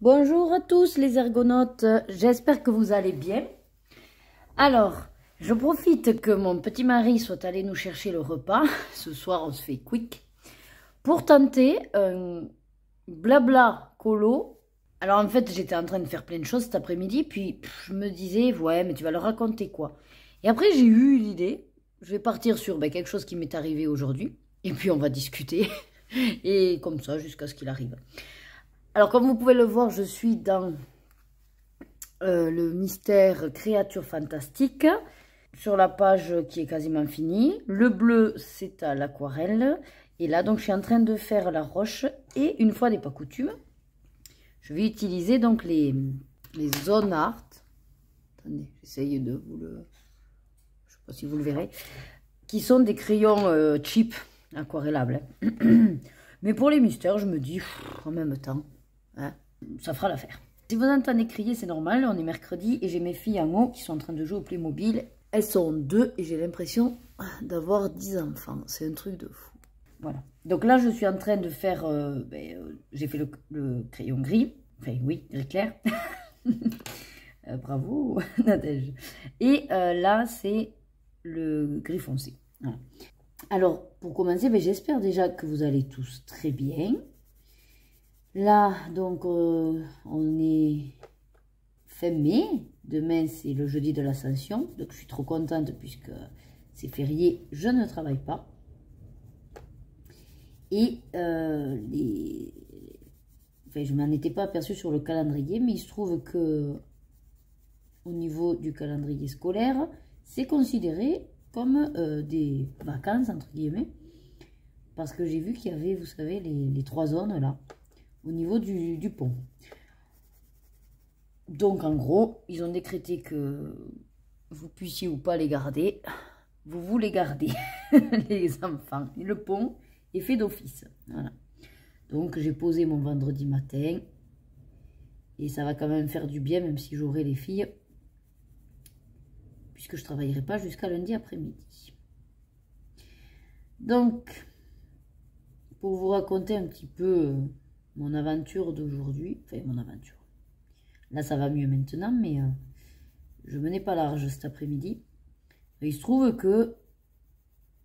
Bonjour à tous les ergonautes, j'espère que vous allez bien. Alors, je profite que mon petit mari soit allé nous chercher le repas. Ce soir, on se fait quick. Pour tenter un blabla colo. Alors en fait, j'étais en train de faire plein de choses cet après-midi. Puis je me disais, ouais, mais tu vas leur raconter quoi? Et après, j'ai eu l'idée. Je vais partir sur quelque chose qui m'est arrivé aujourd'hui. Et puis on va discuter. Et comme ça, jusqu'à ce qu'il arrive. Alors, comme vous pouvez le voir, je suis dans le mystère créature fantastique, sur la page qui est quasiment finie. Le bleu, c'est à l'aquarelle. Et là, donc, je suis en train de faire la roche. Et une fois n'est pas coutume, je vais utiliser donc les Zone Art. Attendez, j'essaye de vous le... Je ne sais pas si vous le verrez. Qui sont des crayons cheap, aquarellables. Hein. Mais pour les mystères, je me dis, en même temps... Hein, ça fera l'affaire. Si vous entendez crier, c'est normal, on est mercredi et j'ai mes filles en haut qui sont en train de jouer au Playmobil. Elles sont 2 et j'ai l'impression d'avoir 10 enfants. C'est un truc de fou. Voilà. Donc là, je suis en train de faire... j'ai fait le crayon gris. Enfin, oui, gris clair. Bravo, Nadège. Et là, c'est le gris foncé. Voilà. Alors, pour commencer, j'espère déjà que vous allez tous très bien. Là, donc, on est fin mai. Demain, c'est le jeudi de l'Ascension. Donc, je suis trop contente puisque c'est férié. Je ne travaille pas. Et je m'en étais pas aperçue sur le calendrier, mais il se trouve que au niveau du calendrier scolaire, c'est considéré comme des vacances, entre guillemets. Parce que j'ai vu qu'il y avait, vous savez, les 3 zones là. Au niveau du pont. Donc, en gros, ils ont décrété que vous puissiez ou pas les garder. Vous les gardez, les enfants. Et le pont est fait d'office. Voilà. Donc, j'ai posé mon vendredi matin. Et ça va quand même faire du bien, même si j'aurai les filles. Puisque je ne travaillerai pas jusqu'à lundi après-midi. Donc, pour vous raconter un petit peu... mon aventure d'aujourd'hui, enfin mon aventure. Là, ça va mieux maintenant, mais je menais pas large cet après-midi. Il se trouve que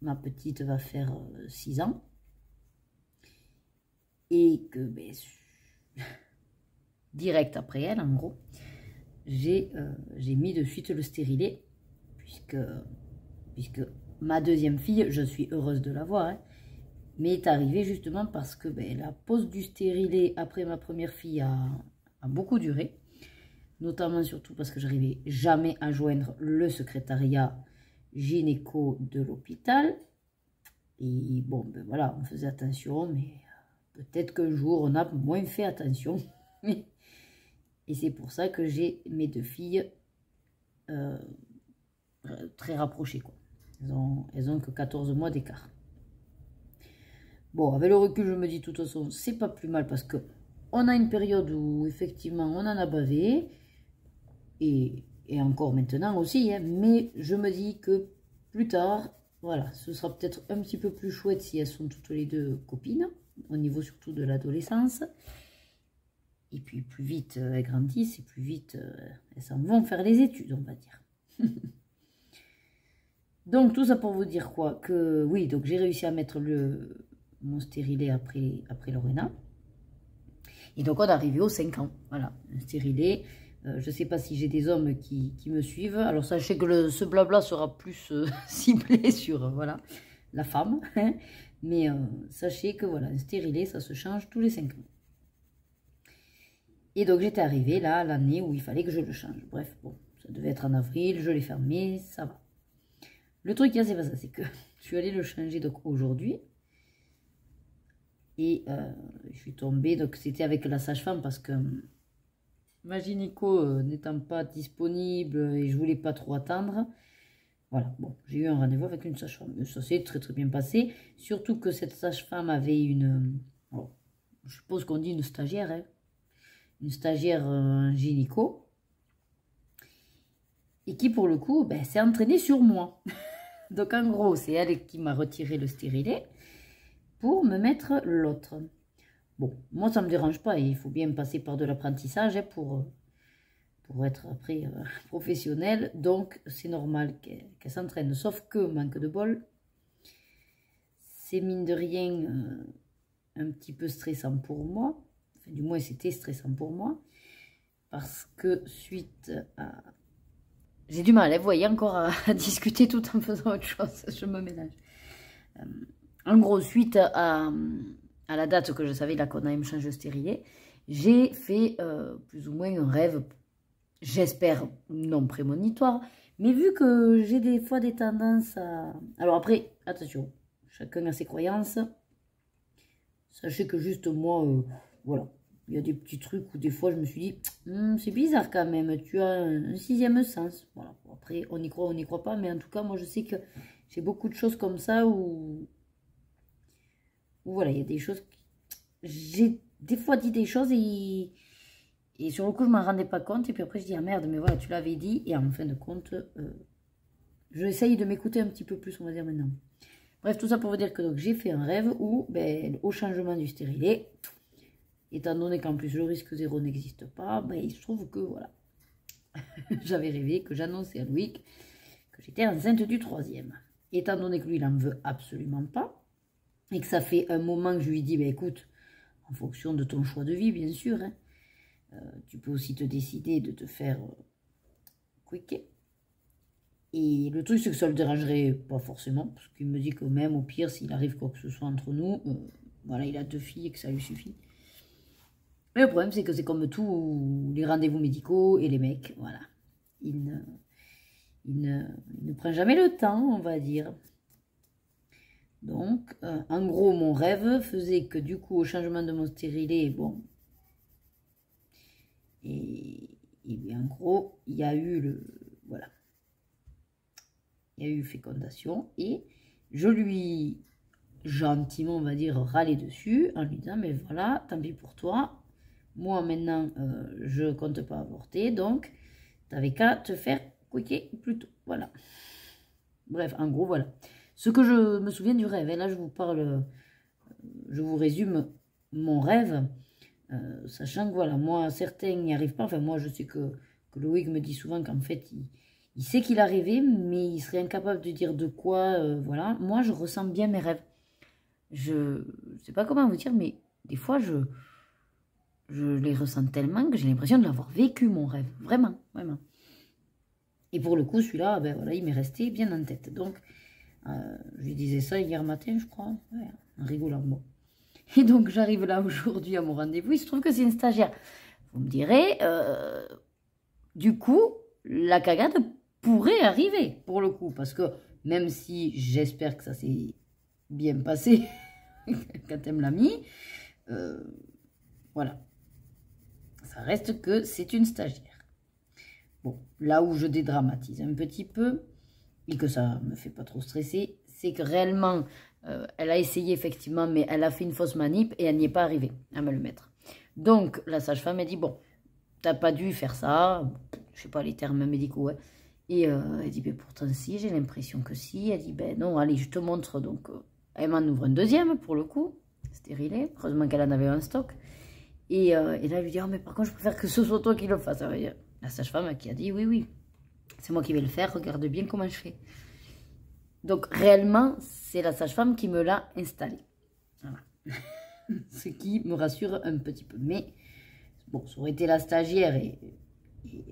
ma petite va faire 6 ans. Et que, direct après elle, en gros, j'ai mis de suite le stérilet. Puisque ma deuxième fille, je suis heureuse de l'avoir, hein, mais est arrivée justement parce que la pose du stérilet après ma première fille a beaucoup duré. Notamment surtout parce que j'arrivais jamais à joindre le secrétariat gynéco de l'hôpital. Et bon, voilà, on faisait attention, mais peut-être qu'un jour on a moins fait attention. Et c'est pour ça que j'ai mes 2 filles très rapprochées, quoi. Elles ont que 14 mois d'écart. Bon, avec le recul, je me dis, de toute façon, c'est pas plus mal parce que on a une période où, effectivement, on en a bavé. Et encore maintenant aussi, hein, mais je me dis que plus tard, voilà, ce sera peut-être un petit peu plus chouette si elles sont toutes les 2 copines, au niveau surtout de l'adolescence. Et puis, plus vite elles grandissent et plus vite elles s'en vont faire les études, on va dire. Donc, tout ça pour vous dire quoi? Que oui, donc j'ai réussi à mettre mon stérilet après Lorena. Et donc, on est arrivé aux 5 ans. Voilà, un stérilet. Je ne sais pas si j'ai des hommes qui me suivent. Alors, sachez que ce blabla sera plus ciblé sur voilà, la femme. Hein. Mais sachez que voilà, un stérilet, ça se change tous les 5 ans. Et donc, j'étais arrivée là, l'année où il fallait que je le change. Bref, bon, ça devait être en avril. Je l'ai fermé, ça va. Le truc, c'est pas ça. C'est que je suis allée le changer donc aujourd'hui. Et je suis tombée, donc c'était avec la sage-femme parce que ma gynéco n'étant pas disponible et je voulais pas trop attendre. Voilà, bon, j'ai eu un rendez-vous avec une sage-femme. Ça s'est très très bien passé. Surtout que cette sage-femme avait je suppose qu'on dit une stagiaire, hein, une stagiaire gynéco. Et qui pour le coup, s'est entraînée sur moi. Donc en gros, c'est elle qui m'a retiré le stérilet pour me mettre l'autre. Bon, moi, ça ne me dérange pas. Il faut bien passer par de l'apprentissage pour être après professionnelle. Donc, c'est normal qu'elle s'entraîne. Sauf que, manque de bol, c'est mine de rien un petit peu stressant pour moi. Enfin, du moins, c'était stressant pour moi. Parce que suite à... J'ai du mal, vous voyez, encore à discuter tout en faisant autre chose. Je me ménage. En gros, suite à la date que je savais là qu'on allait me changer de stérilet, j'ai fait plus ou moins un rêve, j'espère non prémonitoire, mais vu que j'ai des fois des tendances à... Alors après, attention, chacun a ses croyances. Sachez que juste moi, voilà, il y a des petits trucs où des fois je me suis dit, c'est bizarre quand même, tu as un sixième sens. Voilà. Après, on y croit, on n'y croit pas, mais en tout cas, moi je sais que j'ai beaucoup de choses comme ça où voilà, il y a des choses... J'ai des fois dit des choses et sur le coup, je ne m'en rendais pas compte. Et puis après, je dis, ah merde, mais voilà, tu l'avais dit. Et en fin de compte, j'essaye de m'écouter un petit peu plus, on va dire maintenant. Bref, tout ça pour vous dire que j'ai fait un rêve où, ben, au changement du stérilet, étant donné qu'en plus le risque zéro n'existe pas, ben, il se trouve que, voilà, j'avais rêvé que j'annonçais à Louis que j'étais enceinte du 3e. Étant donné que lui, il n'en veut absolument pas, et que ça fait un moment que je lui dis, ben, écoute, en fonction de ton choix de vie, bien sûr, hein, tu peux aussi te décider de te faire quicker. Et le truc, c'est que ça ne le dérangerait pas forcément, parce qu'il me dit que même au pire, s'il arrive quoi que ce soit entre nous, voilà, il a 2 filles et que ça lui suffit. Mais le problème, c'est que c'est comme tous les rendez-vous médicaux et les mecs, voilà. Il ne prend jamais le temps, on va dire. Donc, en gros, mon rêve faisait que du coup, au changement de mon stérilet, bon, et bien, en gros, il y a eu voilà, il y a eu fécondation et je lui, gentiment, on va dire, râler dessus en lui disant, mais voilà, tant pis pour toi, moi maintenant, je compte pas avorter, donc, t'avais qu'à te faire quicker plus tôt, voilà. Bref, en gros, voilà. Ce que je me souviens du rêve, et là je vous parle, je vous résume mon rêve, sachant que voilà, moi certains n'y arrivent pas, enfin moi je sais que Loïc me dit souvent qu'en fait il sait qu'il a rêvé, mais il serait incapable de dire de quoi, voilà. Moi je ressens bien mes rêves, je sais pas comment vous dire, mais des fois je les ressens tellement que j'ai l'impression de l'avoir vécu mon rêve, vraiment, vraiment. Et pour le coup celui-là, ben voilà, il m'est resté bien en tête, donc... je lui disais ça hier matin, je crois, ouais, en rigolant. Bon. Et donc, j'arrive là aujourd'hui à mon rendez-vous. Il se trouve que c'est une stagiaire. Vous me direz, du coup, la cagade pourrait arriver, pour le coup. Parce que même si j'espère que ça s'est bien passé quand elle me l'a mis, voilà. Ça reste que c'est une stagiaire. Bon, là où je dédramatise un petit peu, et que ça me fait pas trop stresser, c'est que réellement, elle a essayé effectivement, mais elle a fait une fausse manip et elle n'y est pas arrivée à me le mettre. Donc, la sage-femme a dit, bon, t'as pas dû faire ça, je sais pas les termes médicaux, hein. Et elle dit, ben pourtant si, j'ai l'impression que si. Elle dit, ben non, allez, je te montre. Donc, elle m'en ouvre un deuxième, pour le coup, stérilé, heureusement qu'elle en avait un stock. Et là, elle lui dit, oh, mais par contre, je préfère que ce soit toi qui le fasse. La sage-femme qui a dit, oui, oui. C'est moi qui vais le faire, regarde bien comment je fais. Donc, réellement, c'est la sage-femme qui me l'a installé. Voilà. Ce qui me rassure un petit peu. Mais, bon, ça aurait été la stagiaire et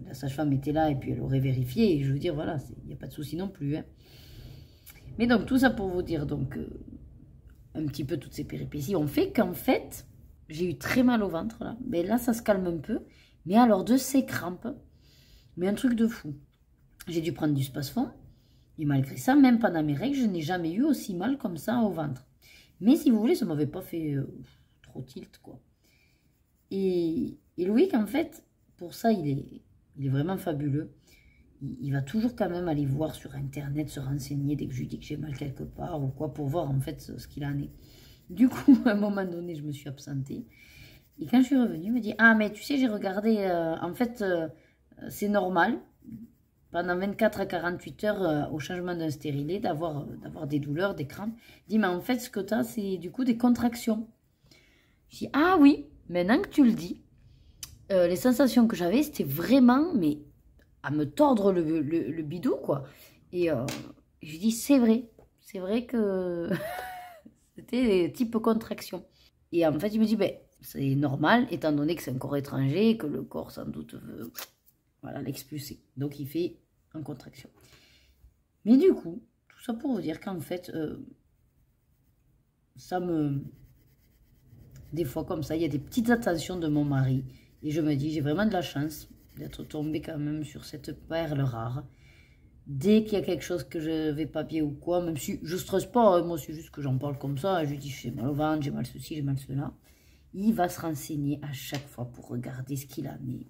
la sage-femme était là et puis elle aurait vérifié. Et je veux dire, voilà, il n'y a pas de souci non plus. Hein. Mais donc, tout ça pour vous dire, donc, un petit peu toutes ces péripéties ont fait qu'en fait, j'ai eu très mal au ventre, là. Mais là, ça se calme un peu. Mais alors, de ces crampes, mais un truc de fou. J'ai dû prendre du Spasfon. Et malgré ça, même pendant mes règles, je n'ai jamais eu aussi mal comme ça au ventre. Mais si vous voulez, ça ne m'avait pas fait trop tilt, quoi. Et Loïc, en fait, pour ça, il est vraiment fabuleux. Il va toujours quand même aller voir sur Internet, se renseigner dès que je lui dis que j'ai mal quelque part ou quoi, pour voir en fait ce qu'il en est. Du coup, à un moment donné, je me suis absentée. Et quand je suis revenue, il me dit, ah, mais tu sais, j'ai regardé, en fait, c'est normal. Pendant 24 à 48 heures, au changement d'un stérilet, d'avoir des douleurs, des crampes. Il dit, mais en fait, ce que tu as, c'est du coup des contractions. Je dis, ah oui, maintenant que tu le dis, les sensations que j'avais, c'était vraiment, mais à me tordre le bidou, quoi. Et je dis, c'est vrai que c'était type contraction. Et en fait, il me dit, ben, c'est normal, étant donné que c'est un corps étranger, et que le corps, sans doute, veut voilà, l'expulser. Donc, il fait en contraction. Mais du coup, tout ça pour vous dire qu'en fait, ça me... Des fois, comme ça, il y a des petites attentions de mon mari. Et je me dis, j'ai vraiment de la chance d'être tombée quand même sur cette perle rare. Dès qu'il y a quelque chose que je vais pas bien ou quoi, même si je stresse pas, moi c'est juste que j'en parle comme ça, je lui dis j'ai mal au ventre, j'ai mal ceci, j'ai mal cela. Il va se renseigner à chaque fois pour regarder ce qu'il a mis.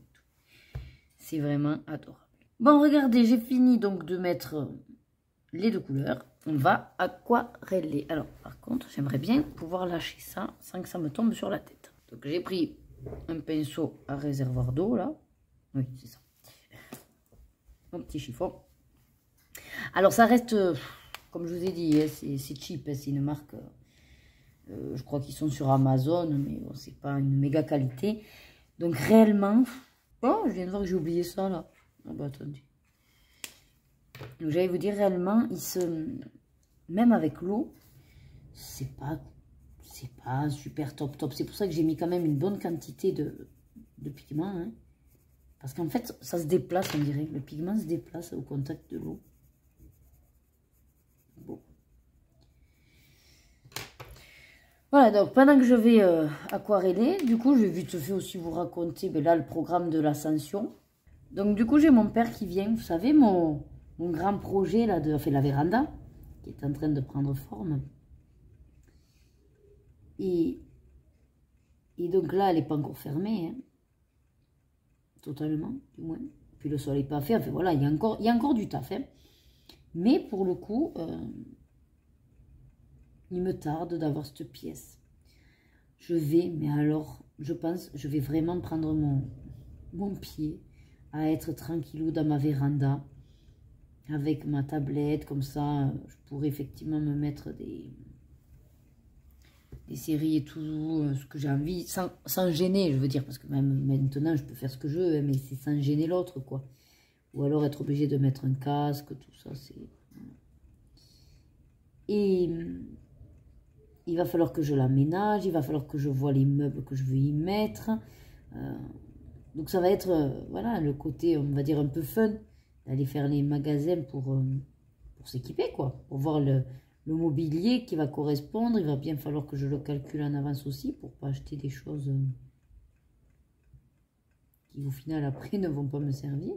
C'est vraiment adorable. Bon, regardez, j'ai fini donc de mettre les deux couleurs. On va aquareller. Alors, par contre, j'aimerais bien pouvoir lâcher ça sans que ça me tombe sur la tête. Donc, j'ai pris un pinceau à réservoir d'eau, là. Oui, c'est ça. Un petit chiffon. Alors, ça reste, comme je vous ai dit, hein, c'est cheap. Hein, c'est une marque, je crois qu'ils sont sur Amazon, mais bon, c'est pas une méga qualité. Donc, réellement... Oh, je viens de voir que j'ai oublié ça, là. Ah bah, attendez. Donc, j'allais vous dire, réellement, même avec l'eau, c'est pas super top. C'est pour ça que j'ai mis quand même une bonne quantité de pigment. Hein. Parce qu'en fait, ça se déplace, on dirait. Le pigment se déplace au contact de l'eau. Bon. Voilà, donc pendant que je vais aquareller, du coup, je vais vite fait aussi vous raconter là, le programme de l'ascension. Donc, du coup, j'ai mon père qui vient. Vous savez, mon grand projet là, de la véranda, qui est en train de prendre forme. Et donc là, elle n'est pas encore fermée, hein, totalement, du moins. Puis le sol n'est pas fait, enfin voilà, il y a encore du taf. Hein. Mais pour le coup, il me tarde d'avoir cette pièce. Mais alors, je pense, je vais vraiment prendre mon pied à être tranquillou dans ma véranda, avec ma tablette, comme ça, je pourrais effectivement me mettre des séries et tout, ce que j'ai envie, sans gêner, je veux dire, parce que même maintenant, je peux faire ce que je veux, mais c'est sans gêner l'autre, quoi. Ou alors être obligé de mettre un casque, tout ça, c'est... Et il va falloir que je l'aménage, il va falloir que je vois les meubles que je veux y mettre. Donc ça va être, voilà, le côté, on va dire, un peu fun, d'aller faire les magasins pour s'équiper, quoi, pour voir le mobilier qui va correspondre. Il va bien falloir que je le calcule en avance aussi pour pas acheter des choses qui au final après ne vont pas me servir.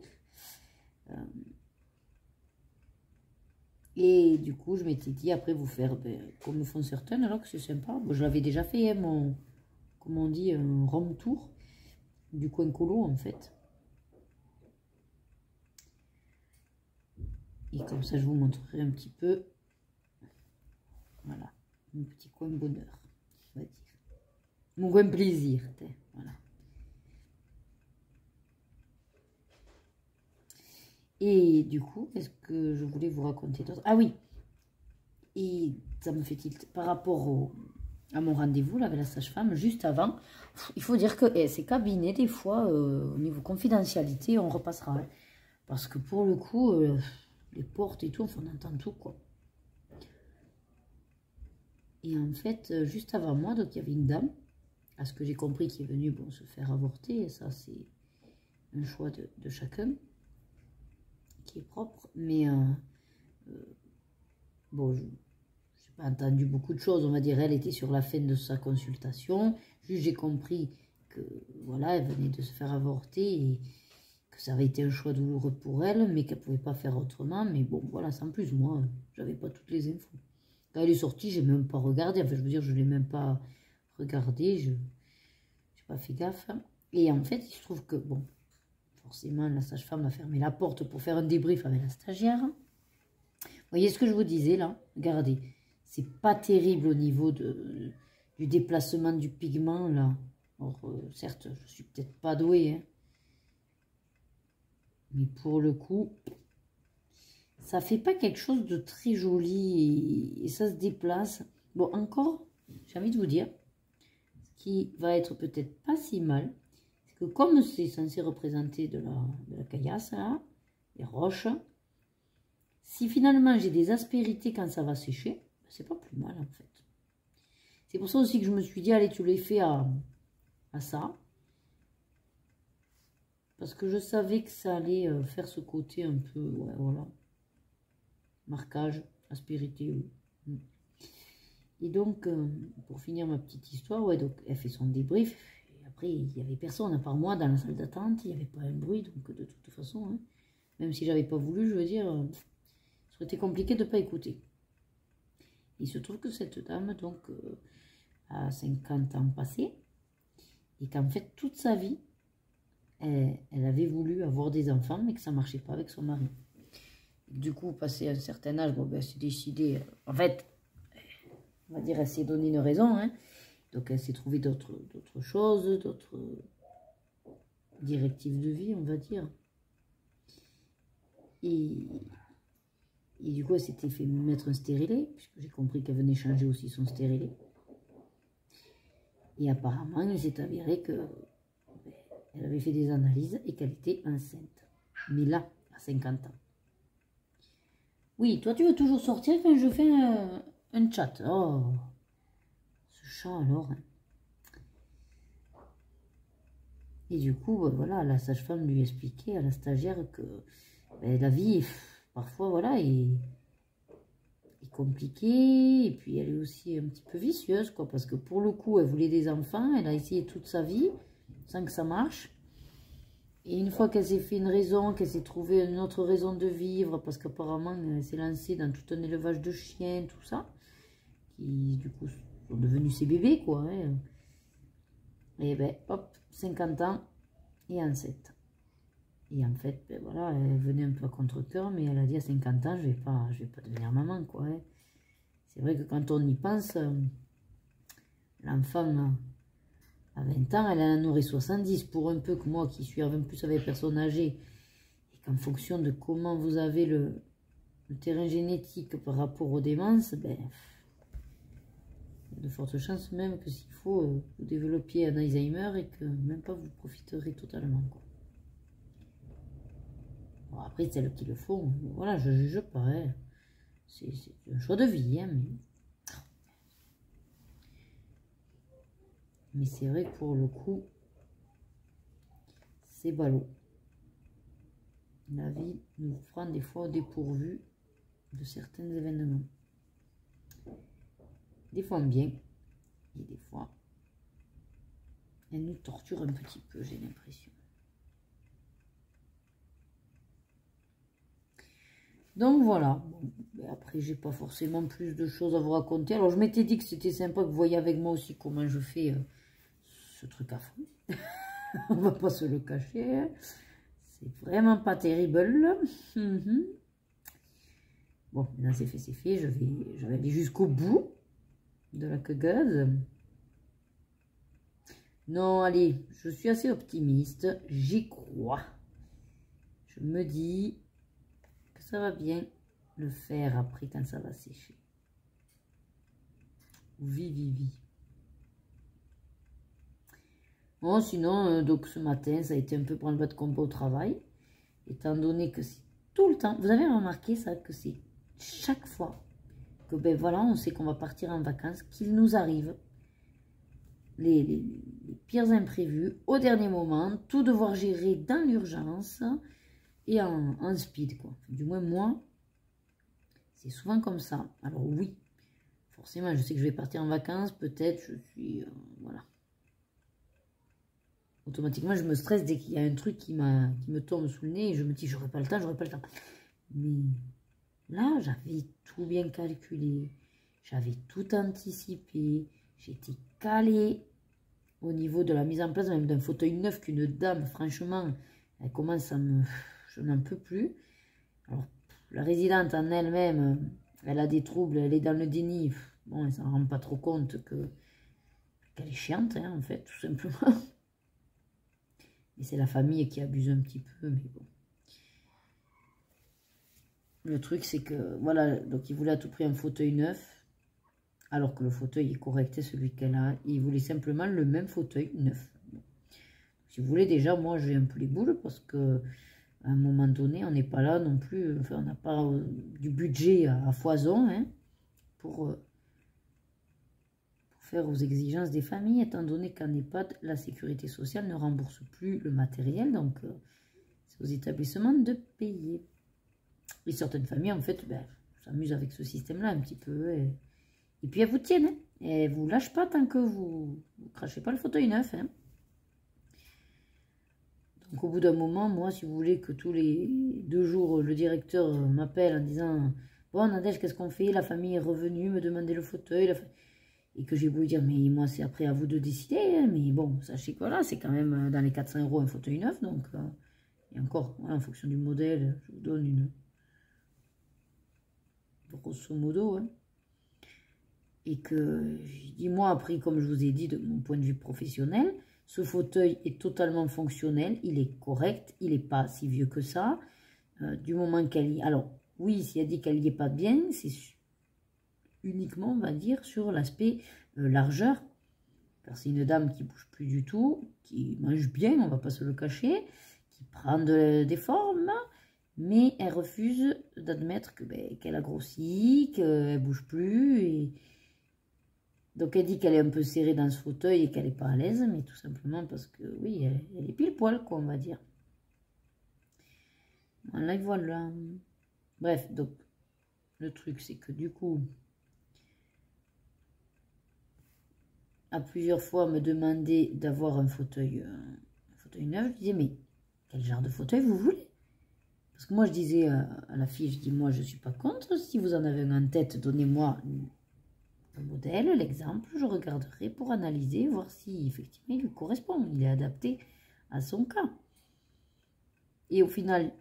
Et du coup je m'étais dit après vous faire comme font certaines, alors que c'est sympa. Bon, je l'avais déjà fait, hein, comment on dit, un room tour du coin colo en fait. Et comme ça je vous montrerai un petit peu. Voilà, mon petit coin bonheur, on va dire. Mon coin plaisir, voilà. Et du coup, qu'est-ce que je voulais vous raconter d'autre? Ah oui, et ça me fait tilt par rapport à mon rendez-vous avec la sage-femme, juste avant, il faut dire que ces cabinets, des fois, au niveau confidentialité, on repassera. Hein, parce que pour le coup, les portes et tout, on entend tout, quoi. Et en fait, juste avant moi, donc il y avait une dame, à ce que j'ai compris, qui est venue se faire avorter. Et ça, c'est un choix de chacun, qui est propre. Mais bon, je n'ai pas entendu beaucoup de choses. On va dire, elle était sur la fin de sa consultation. Juste, j'ai compris que, voilà, elle venait de se faire avorter et que ça avait été un choix douloureux pour elle, mais qu'elle ne pouvait pas faire autrement. Mais bon, voilà, sans plus, moi, j'avais pas toutes les infos. Quand elle est sortie, j'ai même pas regardé. Enfin, je veux dire, je l'ai même pas regardé. Je n'ai pas fait gaffe. Et en fait, il se trouve que, bon, forcément, la sage-femme a fermé la porte pour faire un débrief avec la stagiaire. Vous voyez ce que je vous disais, là? Regardez, c'est pas terrible au niveau du déplacement du pigment, là. Alors, certes, je suis peut-être pas douée, hein. Mais pour le coup, ça fait pas quelque chose de très joli et ça se déplace. Bon, encore, j'ai envie de vous dire, qui va être peut-être pas si mal, c'est que comme c'est censé représenter de la caillasse, là, les roches, si finalement j'ai des aspérités quand ça va sécher, c'est pas plus mal en fait. C'est pour ça aussi que je me suis dit, allez, tu les fais à ça. Parce que je savais que ça allait faire ce côté un peu, ouais, voilà. Marquage, aspérité, oui. Et donc, pour finir ma petite histoire, ouais, donc elle fait son débrief. Et après, il n'y avait personne, à part moi, dans la salle d'attente. Il n'y avait pas un bruit, donc de toute façon, hein, même si j'avais pas voulu, je veux dire, ça aurait été compliqué de ne pas écouter. Il se trouve que cette dame, donc, a 50 ans passés, et qu'en fait, toute sa vie, elle avait voulu avoir des enfants, mais que ça ne marchait pas avec son mari. Du coup, passé un certain âge, bon, ben, elle s'est décidée, en fait, on va dire, elle s'est donné une raison, hein. Donc elle s'est trouvée d'autres choses, d'autres directives de vie, on va dire. Et du coup, elle s'était fait mettre un stérilet, puisque j'ai compris qu'elle venait changer aussi son stérilet. Et apparemment, il s'est avéré que elle avait fait des analyses et qu'elle était enceinte. Mais là, à 50 ans. Oui, toi, tu veux toujours sortir quand je fais un chat. Oh, ce chat alors. Et du coup, voilà, la sage-femme lui expliquait à la stagiaire que la vie, parfois, voilà, est compliquée. Et puis, elle est aussi un petit peu vicieuse, quoi. Parce que pour le coup, elle voulait des enfants. Elle a essayé toute sa vie sans que ça marche. Et une fois qu'elle s'est fait une raison, qu'elle s'est trouvée une autre raison de vivre, parce qu'apparemment, elle s'est lancée dans tout un élevage de chiens, tout ça, qui, du coup, sont devenus ses bébés, quoi. Hein. Et ben, hop, 50 ans et enceinte. Et en fait, ben voilà, elle venait un peu à contre-cœur, mais elle a dit à 50 ans, je vais pas devenir maman, quoi. Hein. C'est vrai que quand on y pense, l'enfant à 20 ans, elle en aurait 70. Pour un peu que moi, qui suis un plus avec les personnes âgées, et qu'en fonction de comment vous avez le terrain génétique par rapport aux démences, ben, il y a de fortes chances même que s'il faut, vous développiez un Alzheimer et que même pas vous profiterez totalement, quoi. Bon, après, celles qui le font, voilà, je ne juge pas. Hein. C'est un choix de vie, hein, mais c'est vrai que pour le coup, c'est ballot. La vie nous prend des fois au dépourvu de certains événements. Des fois bien, et des fois, elle nous torture un petit peu, j'ai l'impression. Donc voilà, bon, après j'ai pas forcément plus de choses à vous raconter. Alors je m'étais dit que c'était sympa que vous voyiez avec moi aussi comment je fais ce truc à fond. On va pas se le cacher. Hein. C'est vraiment pas terrible. Bon, maintenant c'est fait. Je vais aller jusqu'au bout de la quegueuse. Non, allez, je suis assez optimiste. J'y crois. Je me dis que ça va bien le faire après quand ça va sécher. Oui. Bon, sinon, donc ce matin, ça a été un peu prendre le de combat au travail. Étant donné que c'est tout le temps. Vous avez remarqué ça, que c'est chaque fois que, ben voilà, on sait qu'on va partir en vacances, qu'il nous arrive les pires imprévus au dernier moment, tout devoir gérer dans l'urgence et en speed, quoi. Du moins, moi, c'est souvent comme ça. Alors oui, forcément, je sais que je vais partir en vacances, peut-être, je suis, voilà. Automatiquement, je me stresse dès qu'il y a un truc qui me tombe sous le nez et je me dis, j'aurai pas le temps. Mais là, j'avais tout bien calculé, j'avais tout anticipé, j'étais calée au niveau de la mise en place même d'un fauteuil neuf qu'une dame, franchement, elle commence à me... Je n'en peux plus. Alors, la résidente en elle-même, elle a des troubles, elle est dans le déni. Bon, elle s'en rend pas trop compte qu'elle est chiante, hein, en fait, tout simplement. Et c'est la famille qui abuse un petit peu, mais bon. Le truc, c'est que, voilà, donc il voulait à tout prix un fauteuil neuf. Alors que le fauteuil est correct, celui qu'elle a. Il voulait simplement le même fauteuil neuf. Si vous voulez, déjà, moi, j'ai un peu les boules parce que à un moment donné, on n'est pas là non plus. Enfin, on n'a pas du budget à foison hein, pour faire aux exigences des familles, étant donné qu'en EHPAD, la sécurité sociale ne rembourse plus le matériel. Donc, c'est aux établissements de payer. Et certaines familles, en fait, ben, s'amusent avec ce système-là un petit peu. Et puis, elles vous tiennent. Hein, et elles ne vous lâchent pas tant que vous ne crachez pas le fauteuil neuf. Hein. Donc, au bout d'un moment, moi, si vous voulez que tous les 2 jours, le directeur m'appelle en disant « Bon, Nadège, qu'est-ce qu'on fait? La famille est revenue me demander le fauteuil. » Et que j'ai voulu dire « Mais moi, c'est après à vous de décider. Hein. Mais bon, sachez que voilà, c'est quand même dans les 400 € un fauteuil neuf. Donc, et encore, voilà, en fonction du modèle, je vous donne une... grosso modo. Hein. Et que, je dis moi, après, comme je vous ai dit, de mon point de vue professionnel, ce fauteuil est totalement fonctionnel, il est correct, il n'est pas si vieux que ça. Du moment qu'elle y... Alors, oui, si elle dit qu'elle n'y est pas bien, c'est uniquement, on va dire, sur l'aspect largeur. Car c'est une dame qui ne bouge plus du tout, qui mange bien, on ne va pas se le cacher, qui prend des formes, mais elle refuse d'admettre que, ben, qu'elle a grossi, qu'elle ne bouge plus, et... Donc, elle dit qu'elle est un peu serrée dans ce fauteuil et qu'elle n'est pas à l'aise, mais tout simplement parce que, oui, elle est pile poil, quoi, on va dire. Voilà, voilà. Bref, donc, le truc, c'est que du coup, à plusieurs fois, me demander d'avoir un fauteuil neuf. Je disais, mais quel genre de fauteuil vous voulez? Parce que moi, je disais à la fille, je dis, moi, je ne suis pas contre. Si vous en avez un en tête, donnez-moi le modèle, l'exemple, je regarderai pour analyser, voir si effectivement il lui correspond, il est adapté à son cas. Et au final,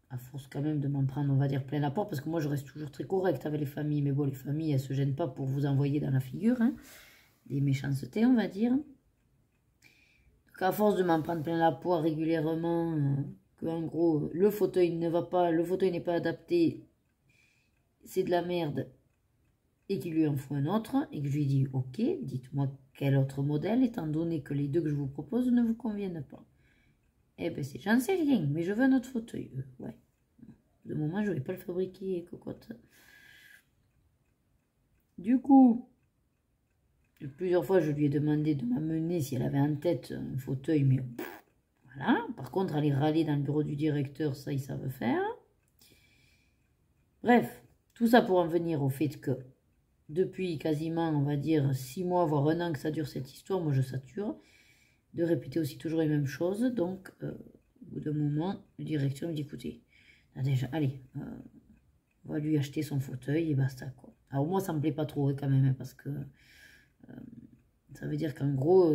à force quand même de m'en prendre, on va dire, plein la porte, parce que moi je reste toujours très correcte avec les familles, mais bon, les familles, elles ne se gênent pas pour vous envoyer dans la figure, hein, des méchancetés, on va dire. Donc à force de m'en prendre plein la poire régulièrement, que en gros, le fauteuil ne va pas, le fauteuil n'est pas adapté, c'est de la merde, et qu'il lui en faut un autre, et que je lui dis, ok, dites-moi quel autre modèle, étant donné que les deux que je vous propose ne vous conviennent pas. Eh ben c'est, j'en sais rien, mais je veux un autre fauteuil. Ouais. De moment, je ne vais pas le fabriquer, cocotte. Du coup, plusieurs fois, je lui ai demandé de m'amener si elle avait en tête un fauteuil, mais voilà. Par contre, aller râler dans le bureau du directeur, ça, ils savent faire. Bref, tout ça pour en venir au fait que depuis quasiment, on va dire, 6 mois, voire 1 an que ça dure cette histoire, moi je sature de répéter aussi toujours les mêmes choses. Donc, au bout d'un moment, le directeur me dit, écoutez, déjà, allez, on va lui acheter son fauteuil et basta, quoi. Alors moi, ça me plaît pas trop quand même, hein, parce que ça veut dire qu'en gros,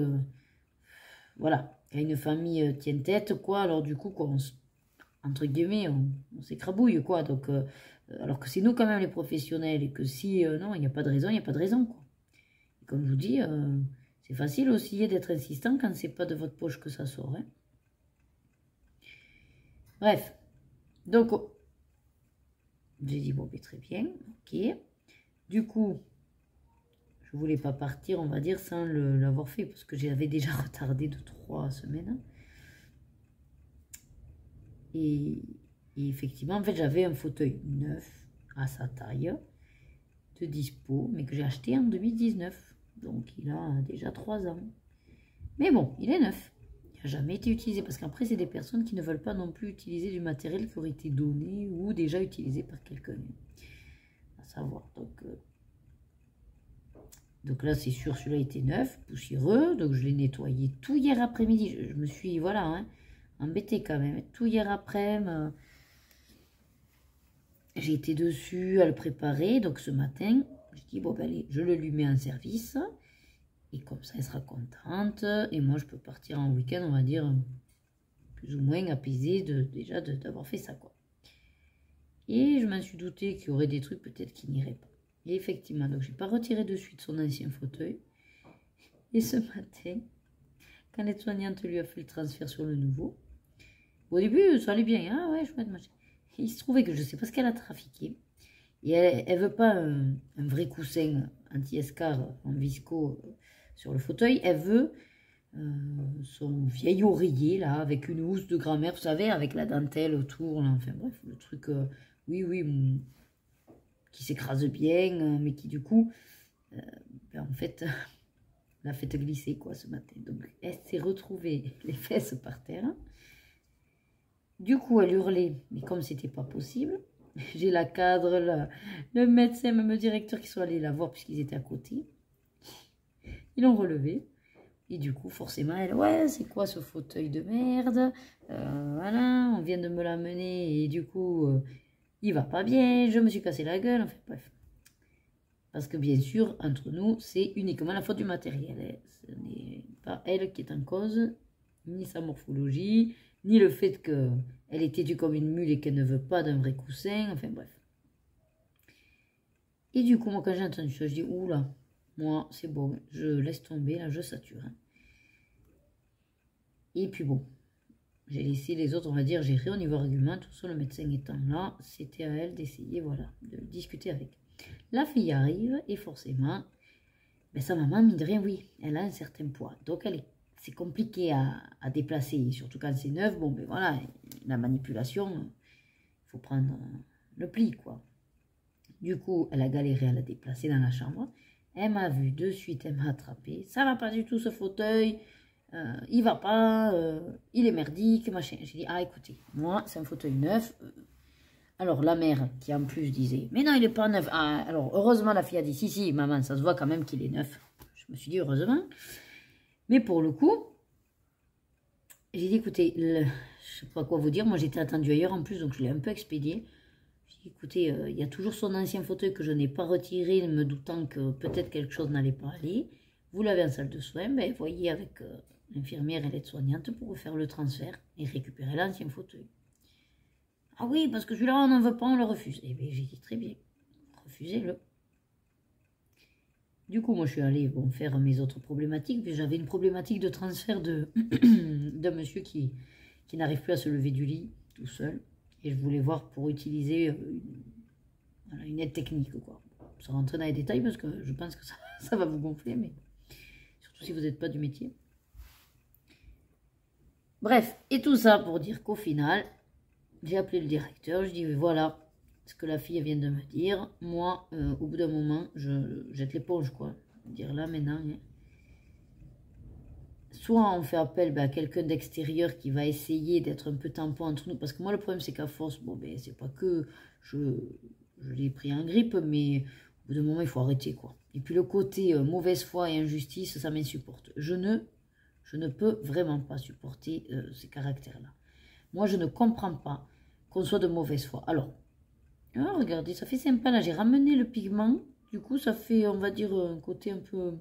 voilà, quand une famille tient tête, quoi, alors du coup, quoi, entre guillemets, on s'écrabouille, quoi. Donc, alors que c'est nous quand même les professionnels, et que si, non, il n'y a pas de raison, il n'y a pas de raison, quoi. Et comme je vous dis, c'est facile aussi d'être insistant quand c'est pas de votre poche que ça sort, hein. Bref, donc, j'ai dit, bon, très bien, ok. Du coup, je voulais pas partir, on va dire, sans l'avoir fait, parce que j'avais déjà retardé de 3 semaines. Et effectivement, en fait, j'avais un fauteuil neuf à sa taille, de dispo, mais que j'ai acheté en 2019. Donc, il a déjà 3 ans. Mais bon, il est neuf. Il n'a jamais été utilisé, parce qu'après, c'est des personnes qui ne veulent pas non plus utiliser du matériel qui aurait été donné ou déjà utilisé par quelqu'un. À savoir, donc là, c'est sûr, celui-là était neuf, poussiéreux, donc je l'ai nettoyé tout hier après-midi. Je me suis, voilà, hein, embêtée quand même. Tout hier après-midi, j'ai été dessus à le préparer. Donc ce matin, je dis, bon, ben allez, je le lui mets en service. Et comme ça, elle sera contente. Et moi, je peux partir en week-end, on va dire, plus ou moins apaisée déjà d'avoir fait ça, quoi. Et je m'en suis doutée qu'il y aurait des trucs peut-être qui n'iraient pas. Et effectivement, donc je n'ai pas retiré de suite son ancien fauteuil. Et ce matin, quand l'aide-soignante lui a fait le transfert sur le nouveau, au début, ça allait bien. Ah ouais, chouette, machin. Il se trouvait que je ne sais pas ce qu'elle a trafiqué. Et elle veut pas un vrai coussin anti-escar en visco sur le fauteuil. Elle veut son vieil oreiller, là, avec une housse de grand-mère, vous savez, avec la dentelle autour, là, enfin bref, le truc, oui, qui s'écrase bien, mais qui, du coup, ben, en fait, l'a fait glisser, quoi, ce matin. Donc, elle s'est retrouvée les fesses par terre. Du coup, elle hurlait, mais comme c'était pas possible, j'ai la cadre, le médecin, même le directeur qui sont allés la voir puisqu'ils étaient à côté. Ils l'ont relevée. Et du coup, forcément, elle, ouais, c'est quoi ce fauteuil de merde? Voilà, on vient de me l'amener et du coup, il va pas bien, je me suis cassé la gueule, enfin bref. Parce que bien sûr, entre nous, c'est uniquement la faute du matériel. Hein. Ce n'est pas elle qui est en cause, ni sa morphologie, ni le fait qu'elle est têtue comme une mule et qu'elle ne veut pas d'un vrai coussin, enfin bref. Et du coup, moi, quand j'ai entendu ça, je dis, oula, moi, c'est bon, je laisse tomber, là, je sature. Hein. Et puis bon, j'ai laissé les autres, on va dire, gérer au niveau argument, tout ça, le médecin étant là, c'était à elle d'essayer, voilà, de discuter avec. La fille arrive et forcément, ben, sa maman, mine de rien, oui, elle a un certain poids. Donc, c'est compliqué à déplacer, surtout quand c'est neuf. Bon, ben voilà, la manipulation, il faut prendre le pli, quoi. Du coup, elle a galéré à la déplacer dans la chambre. Elle m'a vu de suite, elle m'a attrapé. Ça va pas du tout ce fauteuil, il va pas, il est merdique, machin. J'ai dit, ah écoutez, moi, c'est un fauteuil neuf. Alors, la mère, qui en plus disait, mais non, il n'est pas neuf. Ah, alors, heureusement, la fille a dit, si, maman, ça se voit quand même qu'il est neuf. Je me suis dit, heureusement. Mais pour le coup, j'ai dit, écoutez, je ne sais pas quoi vous dire. Moi, j'étais attendue ailleurs en plus, donc je l'ai un peu expédié. J'ai dit, écoutez, il y a toujours son ancien fauteuil que je n'ai pas retiré, me doutant que peut-être quelque chose n'allait pas aller. Vous l'avez en salle de soins, ben, voyez avec l'infirmière et l'aide-soignante pour vous faire le transfert et récupérer l'ancien fauteuil. Ah oui, parce que celui-là, on n'en veut pas, on le refuse. Eh bien, j'ai dit, très bien, refusez-le. Du coup, moi, je suis allée faire mes autres problématiques. J'avais une problématique de transfert d'un monsieur qui n'arrive plus à se lever du lit tout seul. Et je voulais voir pour utiliser une aide technique, quoi. Sans rentrer dans les détails, parce que je pense que ça va vous gonfler, mais surtout si vous n'êtes pas du métier. Bref, et tout ça pour dire qu'au final, j'ai appelé le directeur, je dis voilà ce que la fille vient de me dire. Moi, au bout d'un moment, je jette l'éponge, quoi. Dire là maintenant. Hein. Soit on fait appel à quelqu'un d'extérieur qui va essayer d'être un peu tampon entre nous. Parce que moi, le problème, c'est qu'à force, bon, ben, c'est pas que je l'ai pris en grippe, mais au bout d'un moment, il faut arrêter, quoi. Et puis le côté mauvaise foi et injustice, ça m'insupporte. Je ne peux vraiment pas supporter ces caractères-là. Moi, je ne comprends pas qu'on soit de mauvaise foi. Alors, regardez, ça fait sympa, là, j'ai ramené le pigment. Du coup, ça fait, on va dire, un côté un peu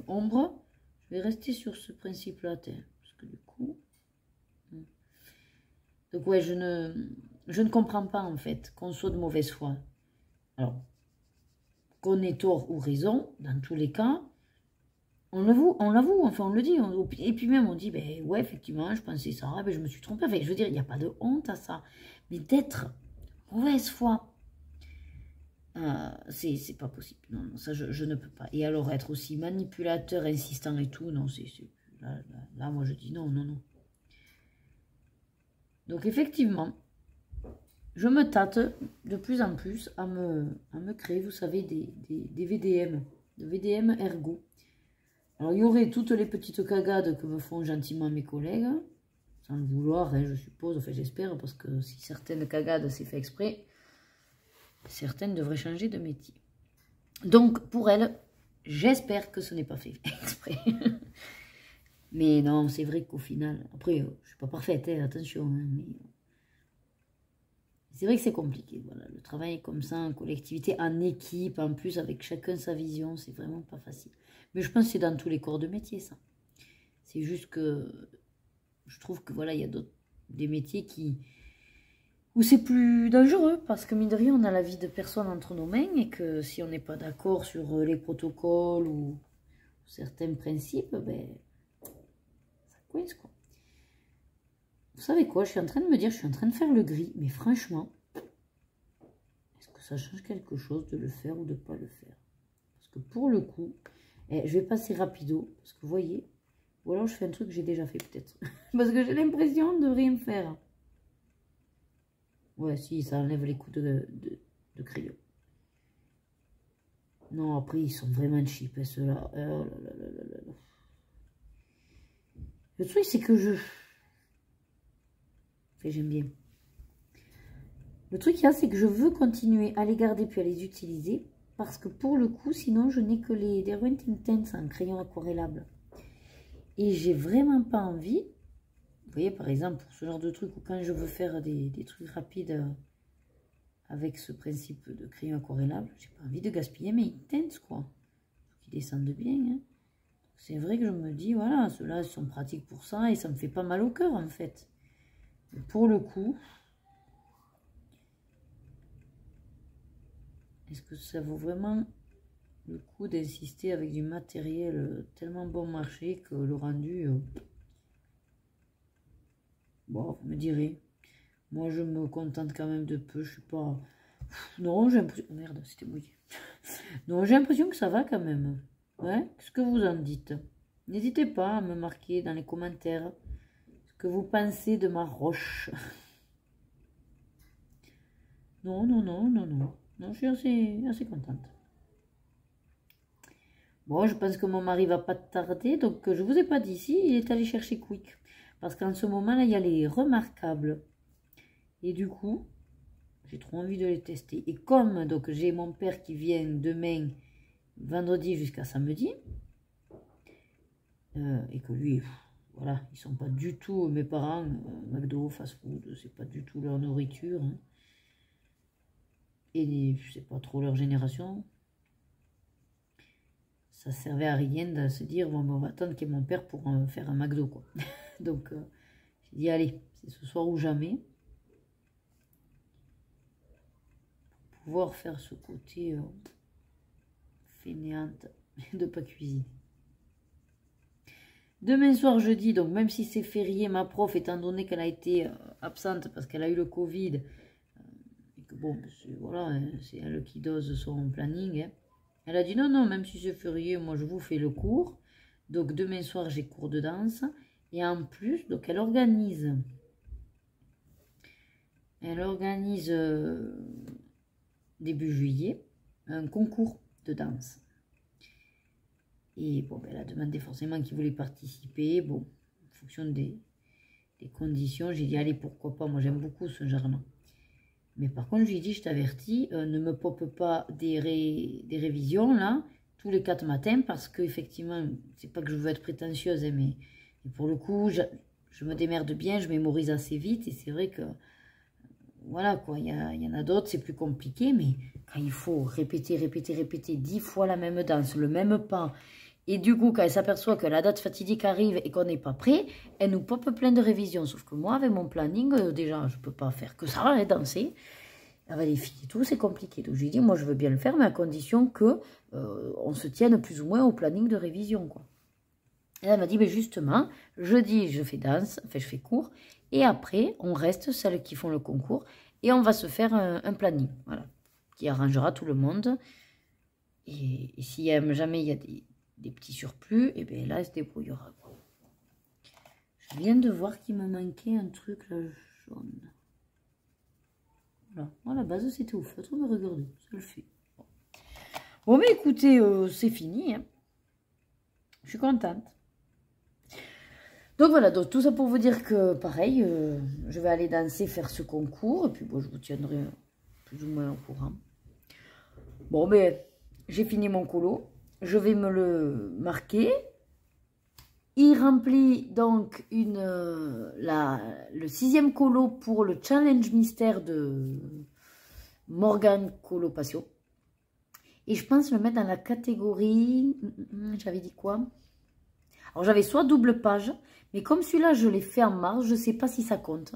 ombre. Je vais rester sur ce principe-là, parce que du coup... Donc, ouais, je ne comprends pas, en fait, qu'on soit de mauvaise foi. Alors, qu'on ait tort ou raison, dans tous les cas, on l'avoue, enfin on le dit, et puis même on dit, ben ouais, effectivement, je pensais ça, ben, je me suis trompée. Enfin, je veux dire, il n'y a pas de honte à ça. Mais d'être mauvaise foi, c'est pas possible. Non, ça, je ne peux pas. Et alors, être aussi manipulateur, insistant et tout, non, là, moi, je dis non. Donc, effectivement, je me tâte de plus en plus à me créer, vous savez, des VDM, de VDM ergo. Alors, il y aurait toutes les petites cagades que me font gentiment mes collègues, sans le vouloir, hein, je suppose, enfin j'espère, parce que si certaines cagades c'est fait exprès, certaines devraient changer de métier. Donc, pour elles, j'espère que ce n'est pas fait exprès. Mais non, c'est vrai qu'au final, après, je ne suis pas parfaite, hein, attention, hein, mais c'est vrai que c'est compliqué, voilà, le travail comme ça, en collectivité, en équipe, en plus, avec chacun sa vision, c'est vraiment pas facile. Mais je pense que c'est dans tous les corps de métier, ça. C'est juste que je trouve que voilà, il y a des métiers où c'est plus dangereux, parce que mine de rien, on a la vie de personne entre nos mains, et que si on n'est pas d'accord sur les protocoles ou certains principes, ben, ça coince, quoi. Vous savez quoi, je suis en train de me dire, je suis en train de faire le gris, mais franchement, est-ce que ça change quelque chose de le faire ou de ne pas le faire. Parce que pour le coup, je vais passer rapido, parce que vous voyez, ou alors je fais un truc que j'ai déjà fait peut-être. Parce que j'ai l'impression de rien faire. Ouais, si, ça enlève les coups de crayon. Non, après, ils sont vraiment cheap, hein, ceux-là. Oh là là là là là là. Le truc, c'est que je... Enfin, j'aime bien. Le truc qu'il y a, c'est que je veux continuer à les garder puis à les utiliser. Parce que pour le coup, sinon, je n'ai que les Derwent Intense en crayon aquarellable. Et j'ai vraiment pas envie. Vous voyez, par exemple, pour ce genre de truc, ou quand je veux faire des trucs rapides avec ce principe de crayon aquarellable, j'ai pas envie de gaspiller mes Intense, quoi. Qui descendent bien, hein. C'est vrai que je me dis, voilà, ceux-là sont pratiques pour ça et ça me fait pas mal au cœur, en fait. Mais pour le coup... Est-ce que ça vaut vraiment le coup d'insister avec du matériel tellement bon marché que le rendu... Bon, vous me direz. Moi, je me contente quand même de peu. Je suis pas... Non, j'ai l'impression... Oh, merde, c'était mouillé. Non, j'ai l'impression que ça va quand même. Ouais, qu'est-ce que vous en dites? N'hésitez pas à me marquer dans les commentaires ce que vous pensez de ma roche. Non, non, non, non, non. Non, je suis assez contente. Bon, je pense que mon mari va pas tarder, donc je vous ai pas dit si, il est allé chercher Quick. Parce qu'en ce moment-là, il y a les remarquables. Et du coup, j'ai trop envie de les tester. Et comme donc j'ai mon père qui vient demain, vendredi jusqu'à samedi, et que lui, voilà, ils sont pas du tout, mes parents, McDo, fast-food, c'est pas du tout leur nourriture. Hein. Et c'est pas trop leur génération. Ça servait à rien de se dire, bon, ben, on va attendre qu'il y ait mon père pour faire un McDo, quoi. Donc, j'ai dit, allez, c'est ce soir ou jamais. Pour pouvoir faire ce côté fainéante de pas cuisiner. Demain soir, jeudi, donc même si c'est férié, ma prof, étant donné qu'elle a été absente parce qu'elle a eu le Covid, et que bon, voilà, hein, c'est elle qui dose son planning, hein. Elle a dit non, non, même si c'est férié, moi je vous fais le cours. Donc demain soir, j'ai cours de danse. Et en plus, donc elle organise début juillet un concours de danse. Et bon, ben, elle a demandé forcément qu'il voulait participer. Bon, en fonction des conditions, j'ai dit allez, pourquoi pas, moi j'aime beaucoup ce genre-là. Mais par contre, je lui ai dit, je t'avertis, ne me pop pas des révisions, là, tous les 4 matins, parce qu'effectivement, c'est pas que je veux être prétentieuse, hein, mais pour le coup, je me démerde bien, je mémorise assez vite, et c'est vrai que, voilà, quoi, il y en a d'autres, c'est plus compliqué, mais quand il faut répéter 10 fois la même danse, le même pas, et du coup, quand elle s'aperçoit que la date fatidique arrive et qu'on n'est pas prêt, elle nous pop plein de révisions. Sauf que moi, avec mon planning, déjà, je ne peux pas faire que ça, hein, danser. Avec les filles et tout, c'est compliqué. Donc, je lui ai dit, moi, je veux bien le faire, mais à condition que on se tienne plus ou moins au planning de révision, quoi. Et elle m'a dit, mais justement, jeudi, je fais danse, enfin, je fais cours, et après, on reste, celles qui font le concours, et on va se faire un planning, voilà, qui arrangera tout le monde. Et si jamais il y a des petits surplus, et bien là, elle se débrouillera. Je viens de voir qu'il me manquait un truc là, jaune. Voilà, à la base, c'était au feutre, mais regardez, ça le fait. Bon, mais écoutez, c'est fini. Hein. Je suis contente. Donc voilà, donc tout ça pour vous dire que, pareil, je vais aller danser, faire ce concours, et puis bon, je vous tiendrai plus ou moins au courant. Bon, mais j'ai fini mon colo. Je vais me le marquer. Il remplit donc le 6e colo pour le challenge mystère de Morgane Colopassio. Et je pense le mettre dans la catégorie... J'avais dit quoi? Alors j'avais soit double page, mais comme celui-là je l'ai fait en mars, je ne sais pas si ça compte.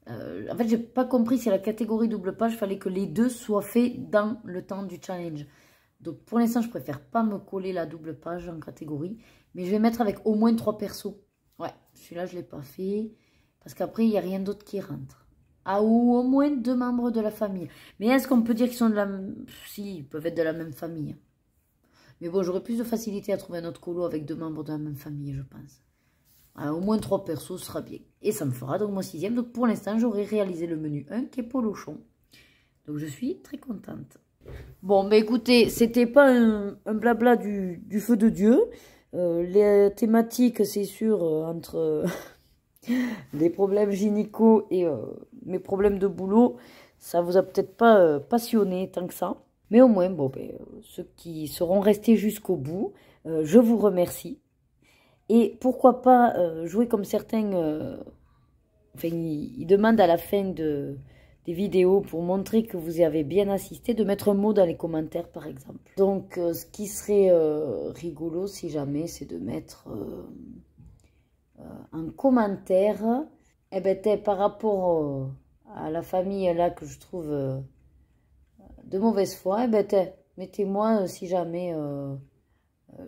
En fait, j'ai pas compris si la catégorie double page, il fallait que les deux soient faits dans le temps du challenge. Donc, pour l'instant, je préfère pas me coller la double page en catégorie. Mais je vais mettre avec au moins 3 persos. Ouais, celui-là, je ne l'ai pas fait. Parce qu'après, il n'y a rien d'autre qui rentre. Ah, ou au moins 2 membres de la famille. Mais est-ce qu'on peut dire qu'ils sont de la... Si, ils peuvent être de la même famille. Mais bon, j'aurais plus de facilité à trouver un autre colo avec 2 membres de la même famille, je pense. Au moins 3 persos, ce sera bien. Et ça me fera donc mon 6e. Donc pour l'instant, j'aurai réalisé le menu 1 qui est Polochon. Donc je suis très contente. Bon, bah écoutez, c'était pas un blabla du feu de Dieu. Les thématiques, c'est sûr, entre les problèmes gynéco et mes problèmes de boulot, ça vous a peut-être pas passionné tant que ça. Mais au moins, bon, ben, ceux qui seront restés jusqu'au bout, je vous remercie. Et pourquoi pas jouer comme certains, enfin, ils demandent à la fin des vidéos pour montrer que vous y avez bien assisté, de mettre un mot dans les commentaires par exemple. Donc ce qui serait rigolo si jamais, c'est de mettre un commentaire, eh ben, par rapport à la famille là que je trouve de mauvaise foi, eh ben, mettez-moi si jamais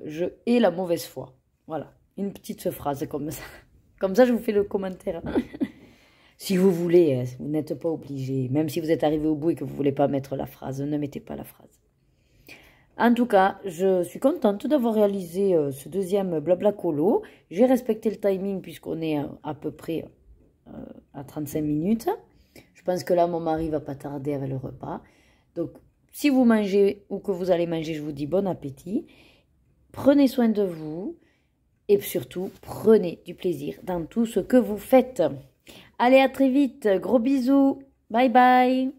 je hais la mauvaise foi. Voilà, une petite phrase comme ça. Comme ça, je vous fais le commentaire. Si vous voulez, vous n'êtes pas obligé. Même si vous êtes arrivé au bout et que vous ne voulez pas mettre la phrase, ne mettez pas la phrase. En tout cas, je suis contente d'avoir réalisé ce deuxième blabla colo. J'ai respecté le timing puisqu'on est à peu près à 35 minutes. Je pense que là, mon mari va pas tarder avec le repas. Donc, si vous mangez ou que vous allez manger, je vous dis bon appétit. Prenez soin de vous. Et surtout, prenez du plaisir dans tout ce que vous faites. Allez, à très vite. Gros bisous. Bye bye.